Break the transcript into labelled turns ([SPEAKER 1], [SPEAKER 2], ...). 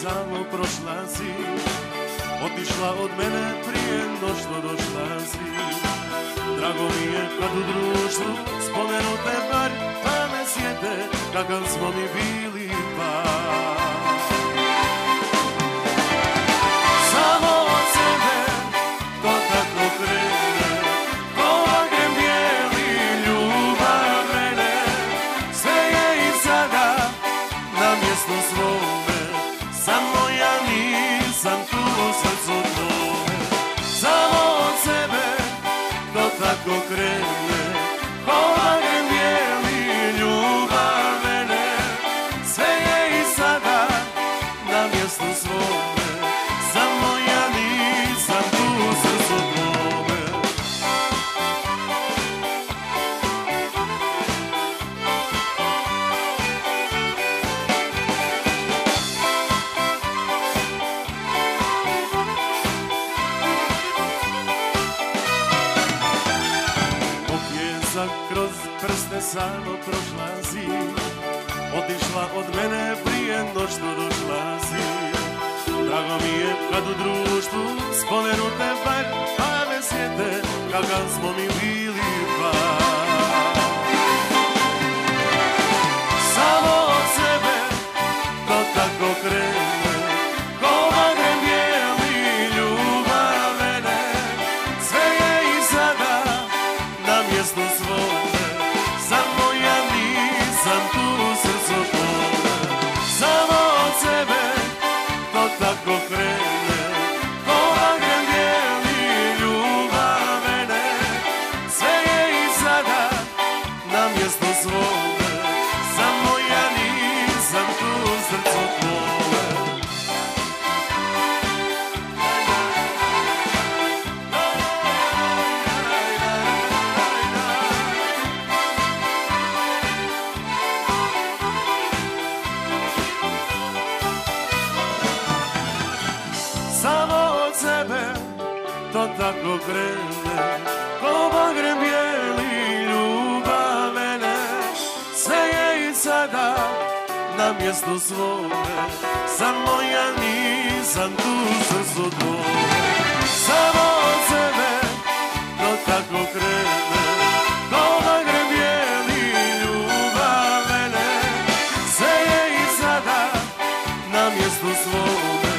[SPEAKER 1] samo prošla si, otišla od mene prije no što došla si. Drago mi je kad u društvu spomenute bar, pa me sjete kakav smo mi bili par. Samo od sebe to tako krene, ko ognjem bijeli ljubav mene. Sve je i sada na mjestu svome, samo ja nisam tu u srcu tvome. Samo od sebe to tako krene, ko ognjem bijeli ljubav mene. Sve je i sada na mjestu svome, samo ja nisam tu u srcu tvome. Popjeza kroz prste samo prošla si, otišla od mene prije no što došla si. Drago mi je kad u društvu spomenute bar, pa me sjete kakav smo mi bili par. Samo od sebe to tako krene, ko ognjem bijeli ljubav mene. Sve je i sada na mjestu svome, samo ja nisam tu u srcu tvome. Samo od sebe to tako krene, ko ognjem bijeli ljubav mene. Sve je i sada na mjestu svome, samo ja nisam tu u srcu tvome. Samo od sebe to tako krene, ko ognjem bijeli ljubav mene. Sve je i sada na mjestu svome, samo ja nisam tu u srcu tvome. Samo od sebe to tako krene, ko ognjem bijeli ljubav mene. Sve je i sada na mjestu svome,